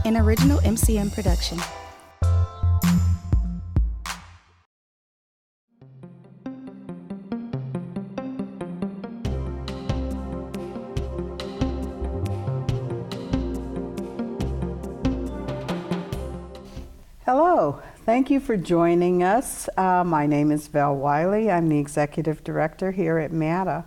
an original MCM production. Hello, thank you for joining us. My name is Vel Viley. I'm the Executive Director here at MATA.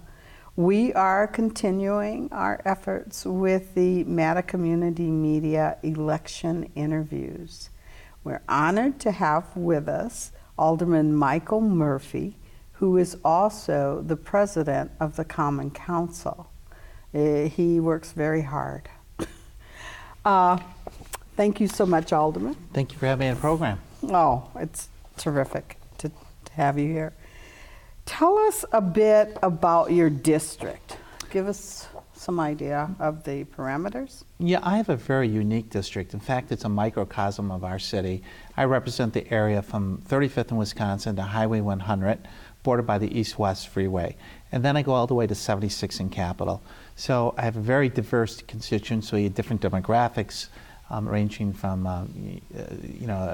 We are continuing our efforts with the MATA Community Media election interviews. We're honored to have with us Alderman Micheal Murphy, who is also the President of the Common Council. He works very hard. Thank you so much, Alderman. Thank you for having me on the program. Oh, it's terrific to have you here. Tell us a bit about your district. Give us some idea of the parameters. Yeah, I have a very unique district. In fact, it's a microcosm of our city. I represent the area from 35th in Wisconsin to Highway 100, bordered by the East-West Freeway. And then I go all the way to 76 in Capitol. So I have a very diverse constituency, different demographics, ranging from a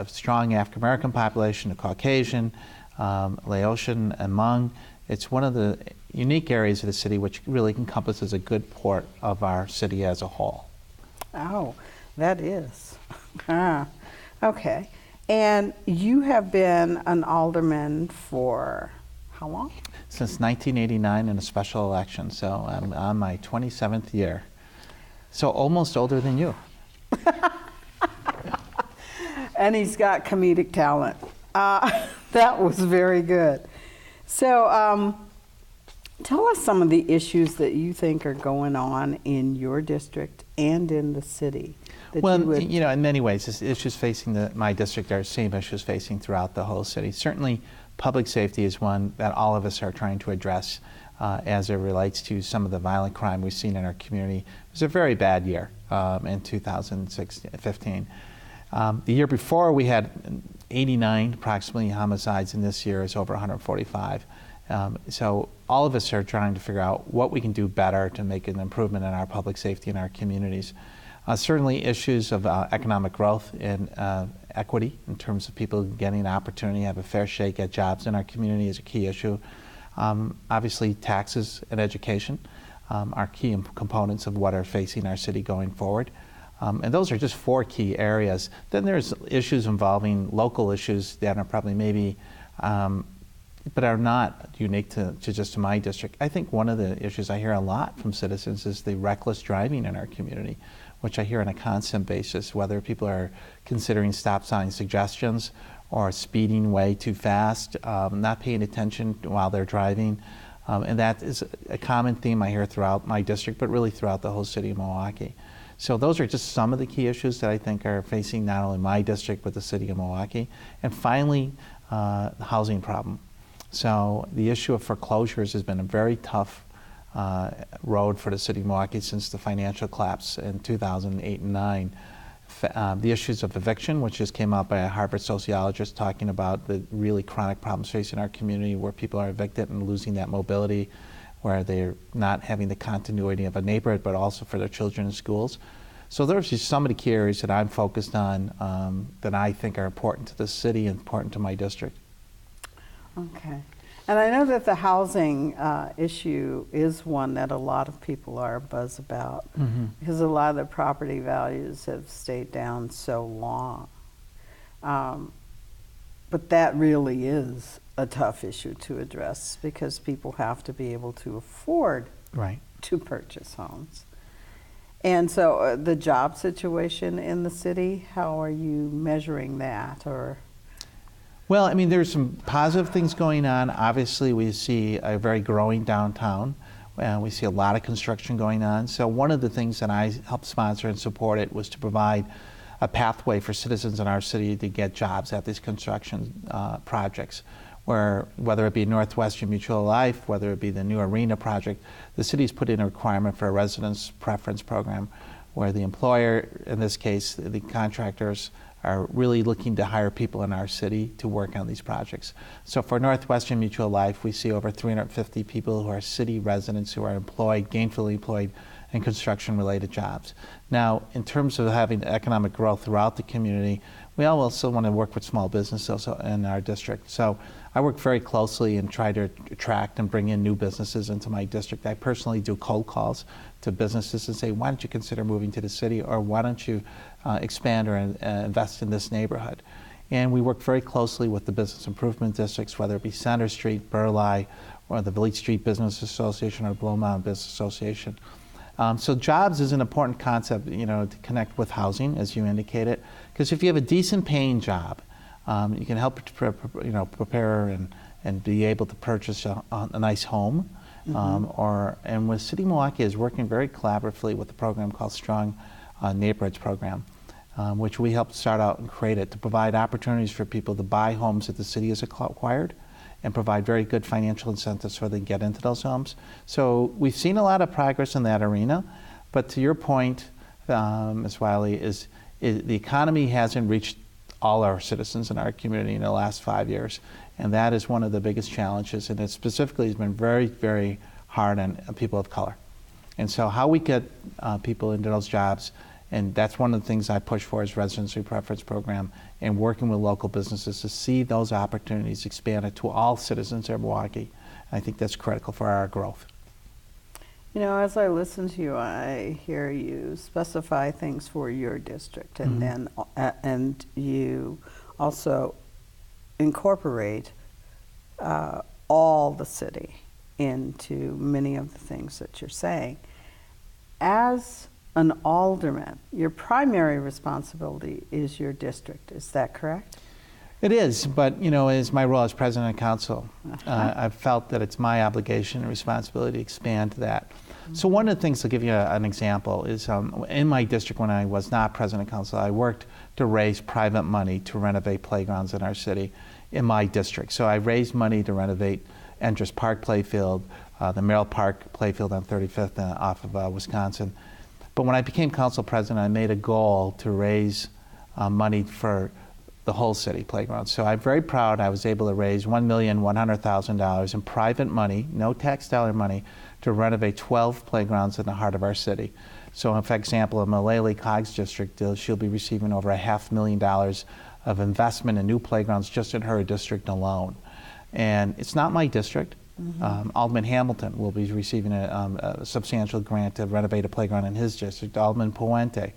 strong African American population to Caucasian, Laotian, and Hmong. It's one of the unique areas of the city which really encompasses a good part of our city as a whole. Oh, that is. Okay. And you have been an alderman for how long? Since 1989 in a special election, so I'm on my 27th year. So almost older than you. And he's got comedic talent. That was very good. So tell us some of the issues that you think are going on in your district and in the city. Well, in many ways, the issues facing my district are the same issues facing throughout the whole city. Certainly, public safety is one that all of us are trying to address as it relates to some of the violent crime we've seen in our community. It was a very bad year in 2015. The year before, we had 89 approximately homicides, and this year is over 145. So all of us are trying to figure out what we can do better to make an improvement in our public safety in our communities. Certainly issues of economic growth and equity in terms of people getting an opportunity to have a fair shake at jobs in our community is a key issue. Obviously taxes and education are key components of what are facing our city going forward. And those are just four key areas. Then there's issues involving local issues that are probably maybe, but are not unique to just to my district. I think one of the issues I hear a lot from citizens is the reckless driving in our community, which I hear on a constant basis, whether people are considering stop sign suggestions or speeding way too fast, not paying attention while they're driving. And that is a common theme I hear throughout my district, but really throughout the whole city of Milwaukee. So those are just some of the key issues that I think are facing not only my district, but the city of Milwaukee. And finally, the housing problem. So the issue of foreclosures has been a very tough road for the city of Milwaukee since the financial collapse in 2008 and 9. The issues of eviction, which just came out by a Harvard sociologist talking about the really chronic problems facing our community where people are evicted and losing that mobility, where they're not having the continuity of a neighborhood, but also for their children in schools. So there's just some of the key areas that I'm focused on that I think are important to the city and important to my district. Okay. And I know that the housing issue is one that a lot of people are buzz about because a lot of the property values have stayed down so long. But that really is a tough issue to address because people have to be able to afford to purchase homes. And so the job situation in the city, how are you measuring that? Well, I mean, there's some positive things going on. Obviously, we see a very growing downtown. We see a lot of construction going on. So one of the things that I helped sponsor and support it was to provide a pathway for citizens in our city to get jobs at these construction projects, where whether it be Northwestern Mutual Life, whether it be the new arena project, the city's put in a requirement for a residence preference program where the employer, in this case the contractors, are really looking to hire people in our city to work on these projects. So for Northwestern Mutual Life, we see over 350 people who are city residents who are employed, gainfully employed in construction-related jobs. Now, in terms of having economic growth throughout the community, we also want to work with small businesses in our district. So I work very closely and try to attract and bring in new businesses into my district. I personally do cold calls to businesses and say, why don't you consider moving to the city, or why don't you expand or invest in this neighborhood? And we work very closely with the business improvement districts, whether it be Center Street, Burleigh, or the Village Street Business Association or Blue Mountain Business Association. So jobs is an important concept, to connect with housing, as you indicated, because if you have a decent paying job, you can help prepare and be able to purchase a nice home. And with City of Milwaukee is working very collaboratively with a program called Strong Neighborhoods Program, which we helped start out and create it to provide opportunities for people to buy homes that the city has acquired and provide very good financial incentives so they can get into those homes. So we've seen a lot of progress in that arena, but to your point, Ms. Wiley, is the economy hasn't reached all our citizens in our community in the last 5 years, and that is one of the biggest challenges, and it specifically has been very, very hard on people of color. And so how we get people into those jobs, and that's one of the things I push for is residency preference program and working with local businesses to see those opportunities expanded to all citizens of Milwaukee. I think that's critical for our growth. As I listen to you, I hear you specify things for your district, and then and you also incorporate all the city into many of the things that you're saying. As an alderman, your primary responsibility is your district. Is that correct? It is, but as my role as president of council, I've felt that it's my obligation and responsibility to expand that. So one of the things, to give you an example, is in my district when I was not president of council, I worked to raise private money to renovate playgrounds in our city in my district. So I raised money to renovate Endress Park Playfield, the Merrill Park Playfield on 35th off of Wisconsin. But when I became council president, I made a goal to raise money for the whole city playground. So I'm very proud I was able to raise $1,100,000 in private money, no tax dollar money, to renovate 12 playgrounds in the heart of our city. So for example, in Milwaukee Coggs district, she'll be receiving over $500,000 of investment in new playgrounds just in her district alone. And it's not my district. Alderman Hamilton will be receiving a substantial grant to renovate a playground in his district, Alderman Puente.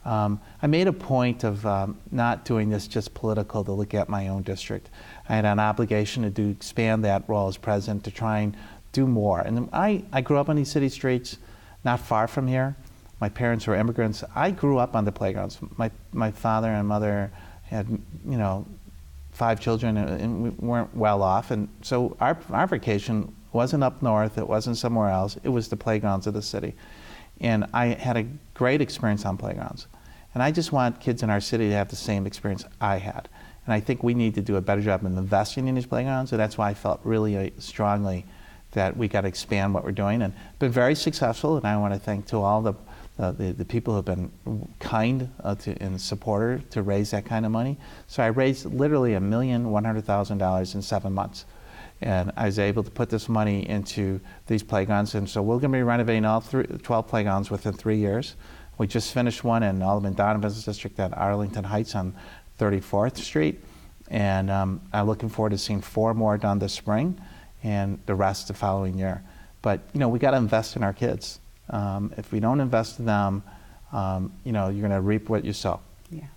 I made a point of not doing this just political to look at my own district. I had an obligation to expand that role as president to try and do more. And I grew up on these city streets not far from here. My parents were immigrants. I grew up on the playgrounds. My father and mother had, 5 children, and we weren't well off. And so our vacation wasn't up north. It wasn't somewhere else. It was the playgrounds of the city. And I had a great experience on playgrounds. And I just want kids in our city to have the same experience I had. And I think we need to do a better job of investing in these playgrounds. And that's why I felt really strongly that we got to expand what we're doing. And been very successful. And I want to thank to all the people who have been kind and supportive to raise that kind of money. So I raised literally $1,100,000 in 7 months. And I was able to put this money into these playgrounds. And so we're going to be renovating all 12 playgrounds within 3 years. We just finished one in Alderman Donovan's district at Arlington Heights on 34th Street. And I'm looking forward to seeing 4 more done this spring and the rest the following year. But, we got to invest in our kids. If we don't invest in them, you're going to reap what you sow. Yeah.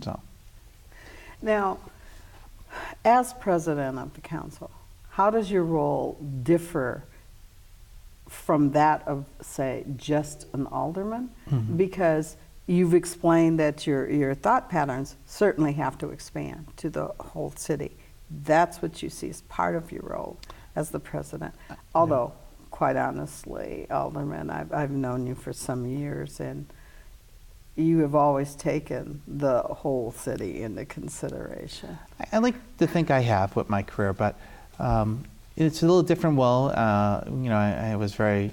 So. Now, as president of the council, how does your role differ from that of, say, just an alderman? Because you've explained that your thought patterns certainly have to expand to the whole city. That's what you see as part of your role as the president. Although, quite honestly, Alderman, I've known you for some years, and you have always taken the whole city into consideration. I like to think I have with my career, but it's a little different. Well, I was very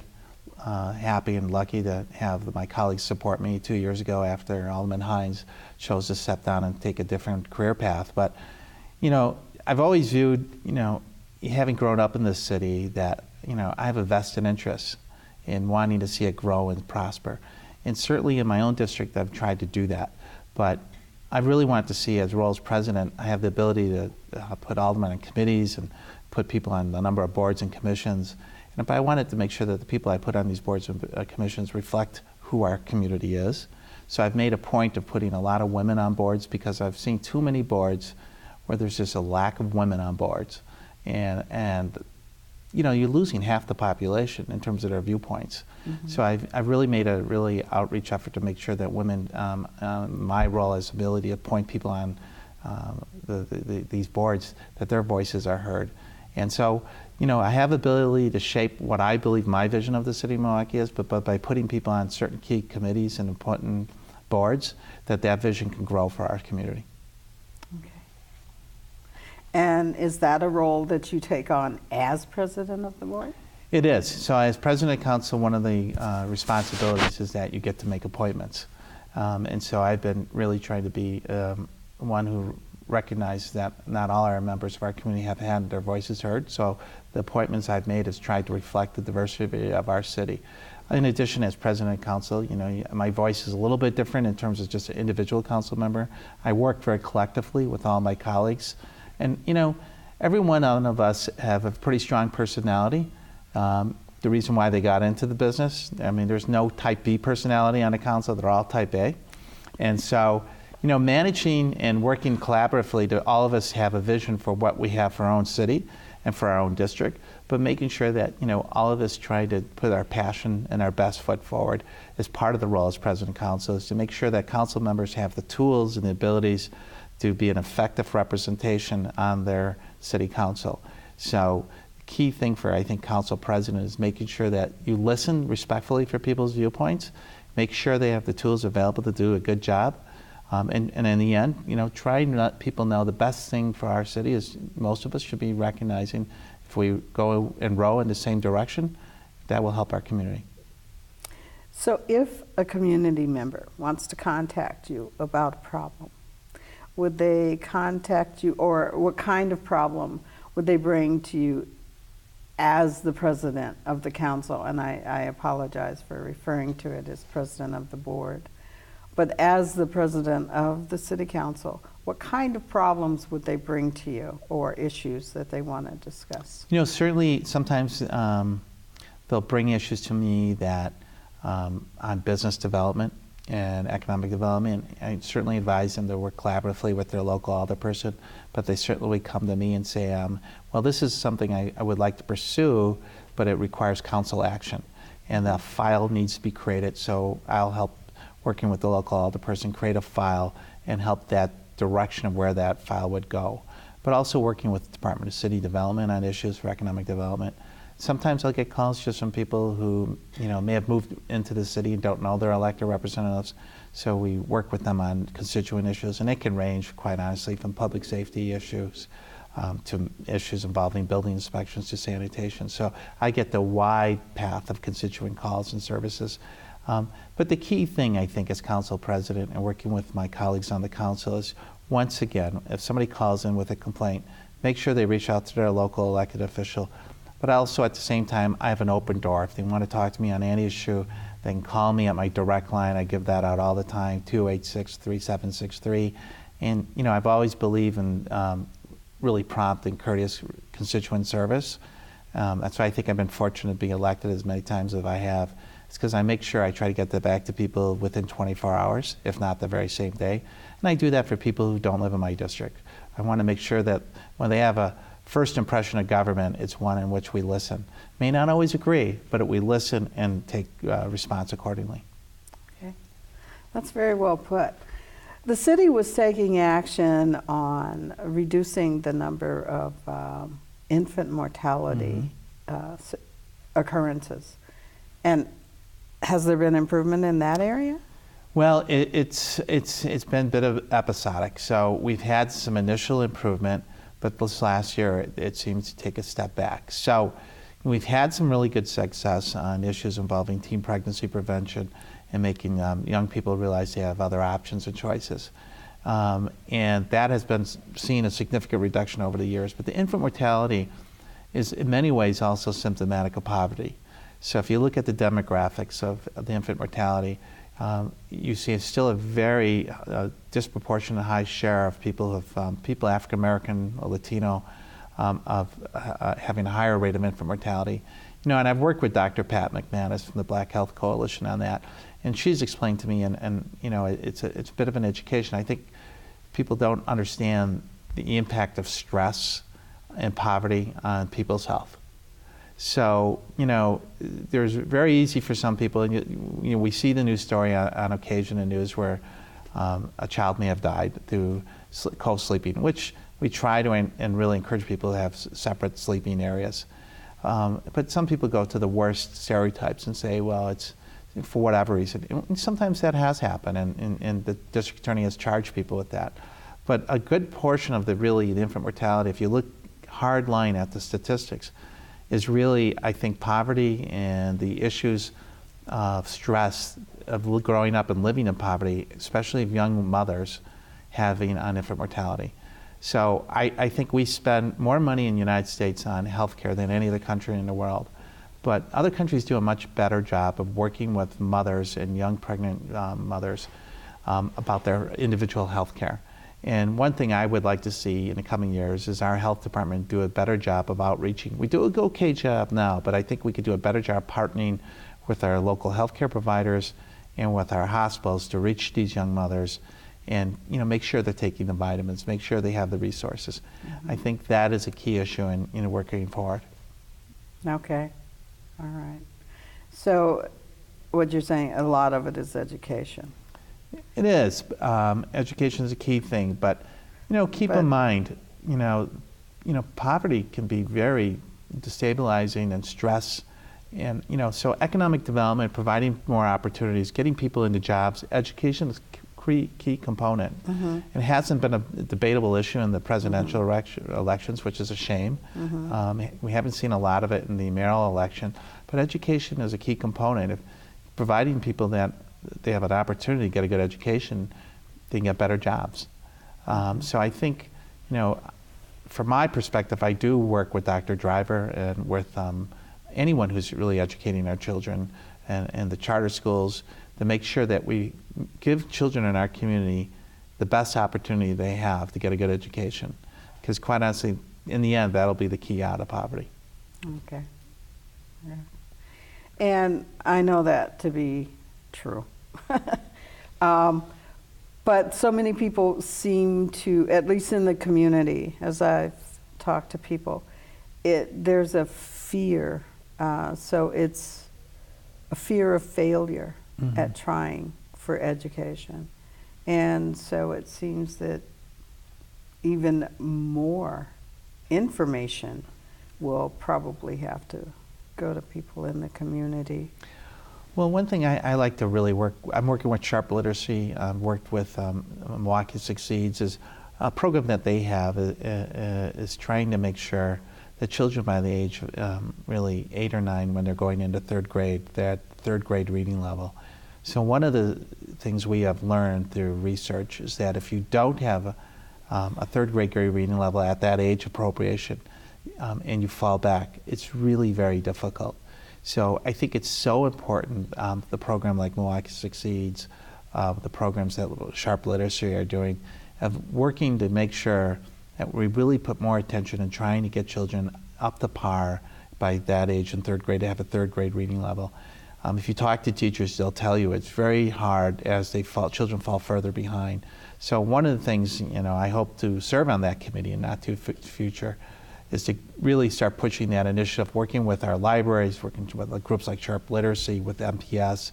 happy and lucky to have my colleagues support me 2 years ago after Alderman Hines chose to step down and take a different career path. But, I've always viewed, having grown up in this city, that, I have a vested interest in wanting to see it grow and prosper. And certainly in my own district, I've tried to do that. But I really want to see, as role as president, I have the ability to put aldermen on committees and put people on a number of boards and commissions. And I wanted to make sure that the people I put on these boards and commissions reflect who our community is. So I've made a point of putting a lot of women on boards, because I've seen too many boards where there's just a lack of women on boards. And you're losing half the population in terms of their viewpoints. Mm-hmm. So I've really made a really outreach effort to make sure that women, my role as ability to appoint people on these boards, that their voices are heard. And so, I have ability to shape what I believe my vision of the city of Milwaukee is, but by putting people on certain key committees and important boards, that vision can grow for our community. Okay. And is that a role that you take on as president of the board? It is. So as president of council, one of the responsibilities is that you get to make appointments. And so I've been really trying to be one who recognizes that not all our members of our community have had their voices heard. So the appointments I've made has tried to reflect the diversity of our city. In addition, as president of council, my voice is a little bit different in terms of just an individual council member. I work very collectively with all my colleagues. And, every one of us have a pretty strong personality. The reason why they got into the business, there's no type B personality on the council, they're all type A. And so, managing and working collaboratively to all of us have a vision for what we have for our own city and for our own district, but making sure that, all of us try to put our passion and our best foot forward as part of the role as president of council, is to make sure that council members have the tools and the abilities to be an effective representation on their city council. So the key thing for, I think, council president is making sure that you listen respectfully for people's viewpoints, make sure they have the tools available to do a good job, and in the end, try and let people know the best thing for our city is most of us should be recognizing if we go and row in the same direction, that will help our community. So if a community member wants to contact you about a problem, would they contact you, or what kind of problem would they bring to you as the president of the council? And I apologize for referring to it as president of the board. But as the president of the city council, what kind of problems would they bring to you, or issues that they want to discuss? Certainly sometimes they'll bring issues to me that on business development and economic development. I certainly advise them to work collaboratively with their local alderperson, but they certainly come to me and say, well, this is something I would like to pursue, but it requires council action. And the file needs to be created, so I'll help working with the local alderperson create a file and help that direction of where that file would go. But also working with the Department of City Development on issues for economic development. Sometimes I'll get calls just from people who may have moved into the city and don't know their elected representatives. So we work with them on constituent issues, and it can range, quite honestly, from public safety issues to issues involving building inspections to sanitation. So I get the wide path of constituent calls and services. But the key thing, I think, as council president and working with my colleagues on the council is, once again, if somebody calls in with a complaint, make sure they reach out to their local elected official. But also, at the same time, I have an open door. If they want to talk to me on any issue, they can call me at my direct line. I give that out all the time, 286-3763. And, I've always believed in really prompt and courteous constituent service. That's why I think I've been fortunate to be elected as many times as I have. It's because I make sure I try to get that back to people within 24 hours, if not the very same day. And I do that for people who don't live in my district. I want to make sure that when they have a first impression of government, it's one in which we listen. May not always agree, but we listen and take response accordingly. Okay, that's very well put. The city was taking action on reducing the number of infant mortality occurrences. And has there been improvement in that area? Well, it's been a bit of episodic. So we've had some initial improvement, but this last year it seems to take a step back. So, We've had some really good success on issues involving teen pregnancy prevention and making young people realize they have other options and choices. And that has been seen a significant reduction over the years. But the infant mortality is in many ways also symptomatic of poverty. So if you look at the demographics of the infant mortality, you see it's still a very disproportionate high share of people African American or Latino of having a higher rate of infant mortality. And I've worked with Dr. Pat McManus from the Black Health Coalition on that, and she's explained to me, and it's a bit of an education. I think people don't understand the impact of stress and poverty on people's health. So, there's very easy for some people, and we see the news story on occasion in news where a child may have died through co-sleeping, which we try to and really encourage people to have separate sleeping areas. But some people go to the worst stereotypes and say, well, it's for whatever reason. And sometimes that has happened, and the district attorney has charged people with that. But a good portion of the infant mortality, if you look hard line at the statistics, is really, I think, poverty and the issues of stress of growing up and living in poverty, especially of young mothers having on infant mortality. So I think we spend more money in the United States on healthcare than any other country in the world. But other countries do a much better job of working with mothers and young pregnant mothers about their individual health care. And one thing I would like to see in the coming years is our health department do a better job of outreaching. We do a okay job now, but I think we could do a better job partnering with our local healthcare providers and with our hospitals to reach these young mothers and make sure they're taking the vitamins, make sure they have the resources. I think that is a key issue in working forward. Okay. All right. So what you're saying, a lot of it is education. It is. Education is a key thing, but keep in mind, poverty can be very destabilizing and stress, and so economic development, providing more opportunities, getting people into jobs, education is a key component. It hasn't been a debatable issue in the presidential elections, which is a shame. We haven't seen a lot of it in the mayoral election, but education is a key component. If providing people that they have an opportunity to get a good education, they can get better jobs. So I think, from my perspective, I do work with Dr. Driver and with anyone who's really educating our children and the charter schools to make sure that we give children in our community the best opportunity they have to get a good education. Because quite honestly, in the end, that'll be the key out of poverty. Okay. Yeah. And I know that to be true. But so many people seem to, at least in the community, as I've talked to people, there's a fear. So it's a fear of failure at trying for education. And so it seems that even more information will probably have to go to people in the community. Well, one thing I like to really I'm working with Sharp Literacy, I've worked with Milwaukee Succeeds, is a program that they have is trying to make sure that children by the age of really 8 or 9, when they're going into 3rd grade, they're at 3rd grade reading level. So one of the things we have learned through research is that if you don't have a 3rd grade reading level at that age appropriation and you fall back, it's really very difficult. So I think it's so important, the program like Milwaukee Succeeds, the programs that Sharp Literacy are doing, of working to make sure that we really put more attention in trying to get children up to par by that age in 3rd grade to have a 3rd grade reading level. If you talk to teachers, they'll tell you it's very hard as children fall further behind. So one of the things, I hope to serve on that committee in not too future is to really start pushing that initiative, working with our libraries, working with groups like Sharp Literacy, with MPS,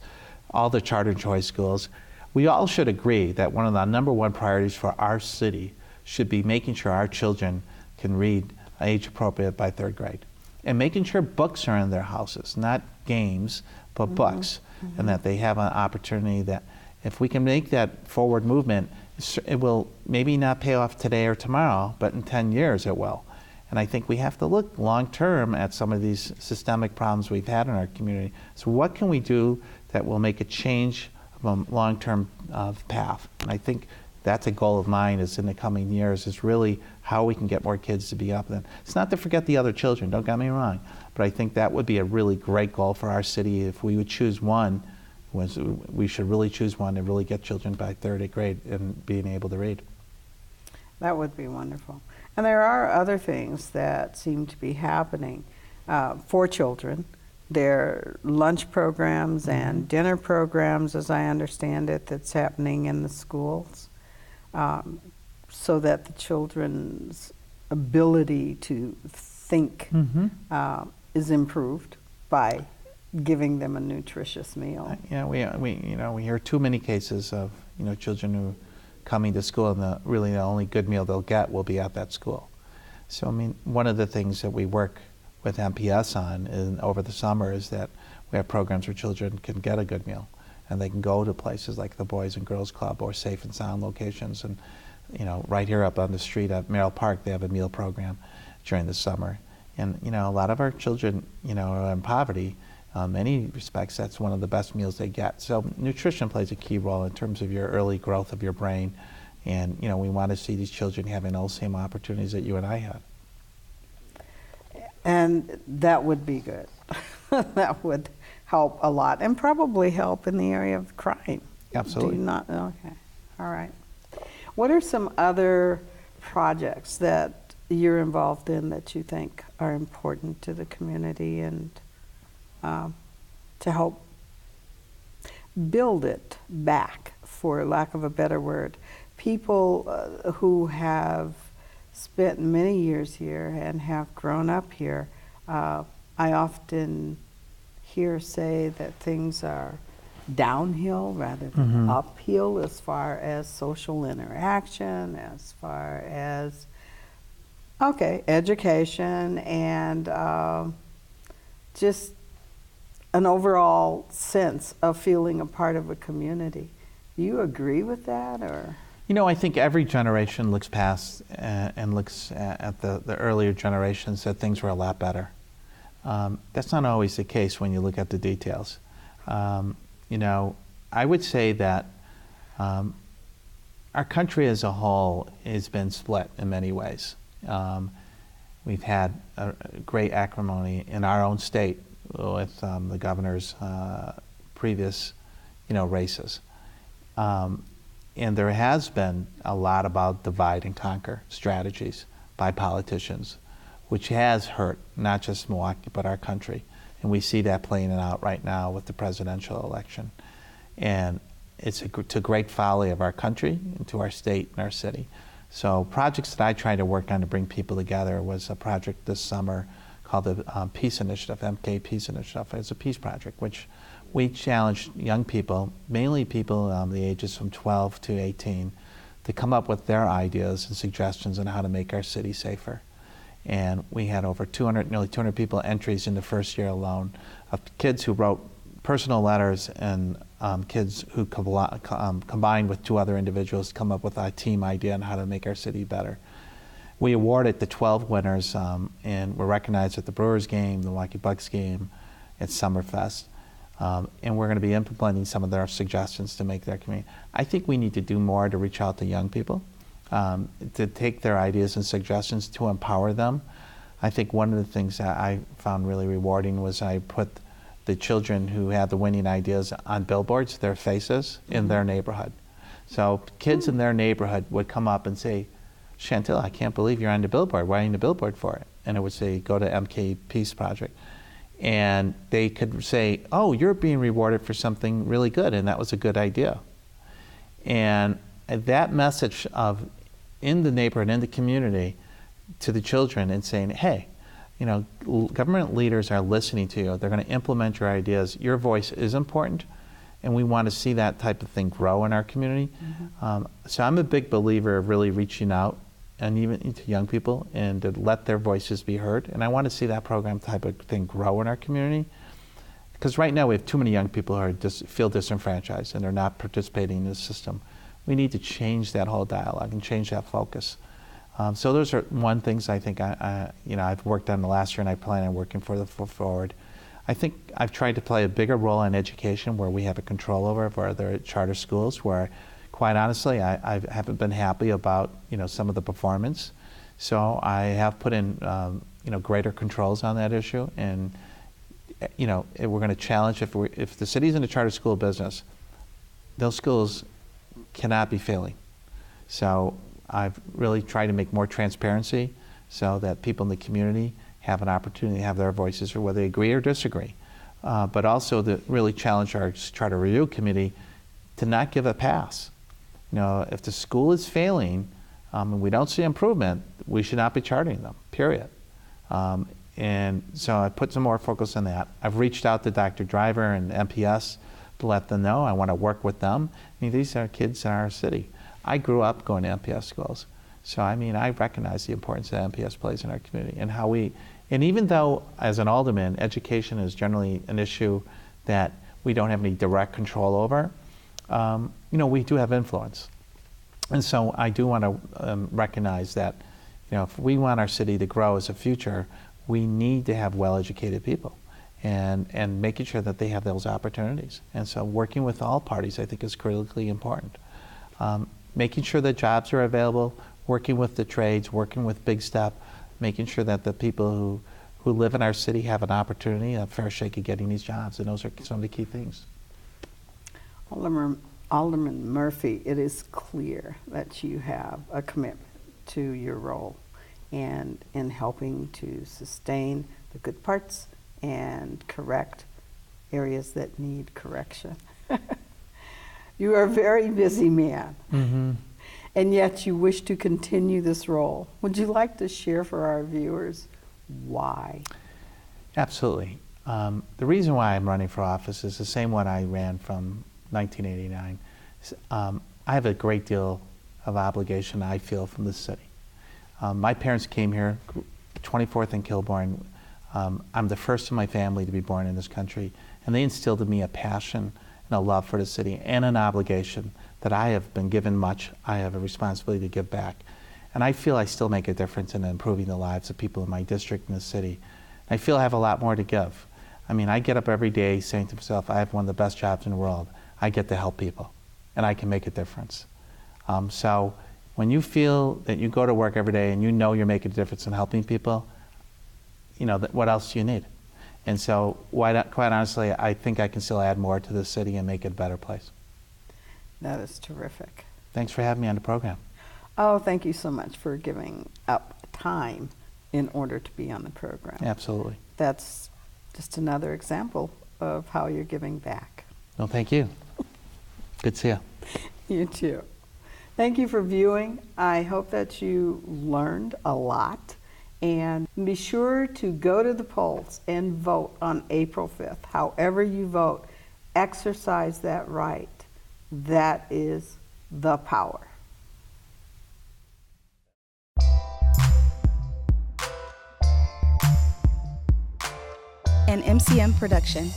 all the charter choice schools. We all should agree that one of the #1 priorities for our city should be making sure our children can read age appropriate by 3rd grade. And making sure books are in their houses, not games, but books, and that they have an opportunity that if we can make that forward movement, it will maybe not pay off today or tomorrow, but in 10 years it will. And I think we have to look long-term at some of these systemic problems we've had in our community. So what can we do that will make a change of a long-term path? And I think that's a goal of mine is in the coming years is really how we can get more kids to be up then. It's not to forget the other children, don't get me wrong, but I think that would be a really great goal for our city if we would choose one. We should really choose one and really get children by third grade and being able to read. That would be wonderful. And there are other things that seem to be happening for children. There are lunch programs and dinner programs, as I understand it, that's happening in the schools, so that the children's ability to think is improved by giving them a nutritious meal. Yeah, we hear too many cases of children who coming to school and the only good meal they'll get will be at that school. So I mean, one of the things that we work with MPS on over the summer is that we have programs where children can get a good meal and they can go to places like the Boys and Girls Club or Safe and Sound locations. And right here up on the street at Merrill Park, they have a meal program during the summer. And a lot of our children are in poverty. In many respects, that's one of the best meals they get. So nutrition plays a key role in terms of your early growth of your brain. And we want to see these children having those same opportunities that you and I had. And that would be good. That would help a lot, and probably help in the area of crime. Absolutely. Do you not? Okay. All right. What are some other projects that you're involved in that you think are important to the community and to help build it back, for lack of a better word? People who have spent many years here and have grown up here, I often hear say that things are downhill rather than uphill as far as social interaction, as far as education, and just an overall sense of feeling a part of a community. Do you agree with that, or? I think every generation looks past and looks at the earlier generations, that things were a lot better. That's not always the case when you look at the details. I would say that our country as a whole has been split in many ways. We've had a great acrimony in our own state with the governor's previous, races. And there has been a lot about divide and conquer strategies by politicians, which has hurt not just Milwaukee, but our country. And we see that playing it out right now with the presidential election. And it's a great folly of our country and to our state and our city. So projects that I try to work on to bring people together was a project this summer called the Peace Initiative, MK Peace Initiative. It's a peace project, which we challenged young people, mainly people the ages from 12 to 18, to come up with their ideas and suggestions on how to make our city safer. And we had over nearly 200 people entries in the first year alone of kids who wrote personal letters and kids who combined with two other individuals to come up with a team idea on how to make our city better. We awarded the 12 winners and were recognized at the Brewers game, the Milwaukee Bucks game, at Summerfest. And we're going to be implementing some of their suggestions to make their community. I think we need to do more to reach out to young people, to take their ideas and suggestions to empower them. I think one of the things that I found really rewarding was I put the children who had the winning ideas on billboards, their faces, in their neighborhood. So kids in their neighborhood would come up and say, "Chantel, I can't believe you're on the billboard. Why are you on the billboard for it?" And it would say, "Go to MK Peace Project." And they could say, "Oh, you're being rewarded for something really good, and that was a good idea." And that message of in the neighborhood, in the community, to the children and saying, "Hey, government leaders are listening to you. They're going to implement your ideas. Your voice is important, and we want to see that type of thing grow in our community." So I'm a big believer of really reaching out and even to young people and to let their voices be heard. And I want to see that program type of thing grow in our community. Because right now we have too many young people who feel disenfranchised and they're not participating in the system. We need to change that whole dialogue and change that focus. So those are one things I think I've worked on the last year, and I plan on working forward. I think I've tried to play a bigger role in education where we have a control over, where there are charter schools where, quite honestly, I haven't been happy about some of the performance. So I have put in greater controls on that issue, and we're going to challenge if the city's in a charter school business, those schools cannot be failing. So I've really tried to make more transparency so that people in the community have an opportunity to have their voices, or whether they agree or disagree. But also to really challenge our charter review committee to not give a pass. If the school is failing and we don't see improvement, we should not be chartering them, period. And so I put some more focus on that. I've reached out to Dr. Driver and MPS to let them know I want to work with them. These are kids in our city. I grew up going to MPS schools. So I recognize the importance that MPS plays in our community, and even though as an alderman, education is generally an issue that we don't have any direct control over, we do have influence. And so I do want to recognize that, if we want our city to grow as a future, we need to have well-educated people and making sure that they have those opportunities. And so working with all parties, I think, is critically important. Making sure that jobs are available, working with the trades, working with Big Step, making sure that the people who live in our city have an opportunity, a fair shake of getting these jobs. And those are some of the key things. Alderman Murphy, it is clear that you have a commitment to your role and in helping to sustain the good parts and correct areas that need correction. You are a very busy man, and yet you wish to continue this role. Would you like to share for our viewers why? Absolutely. The reason why I'm running for office is the same one I ran from 1989. I have a great deal of obligation, I feel, from this city. My parents came here, 24th and Kilbourne. I'm the first in my family to be born in this country, and they instilled in me a passion and a love for the city and an obligation that I have been given much. I have a responsibility to give back. And I feel I still make a difference in improving the lives of people in my district and the city. I feel I have a lot more to give. I get up every day saying to myself, I have one of the best jobs in the world. I get to help people, and I can make a difference. So when you feel that you go to work every day and you're making a difference in helping people, what else do you need? And so, quite honestly, I think I can still add more to the city and make it a better place. That is terrific. Thanks for having me on the program. Oh, thank you so much for giving up time in order to be on the program. Absolutely. That's just another example of how you're giving back. Well, thank you. Good to see you. You too. Thank you for viewing. I hope that you learned a lot. And be sure to go to the polls and vote on April 5th. However you vote, exercise that right. That is the power. An MCM production.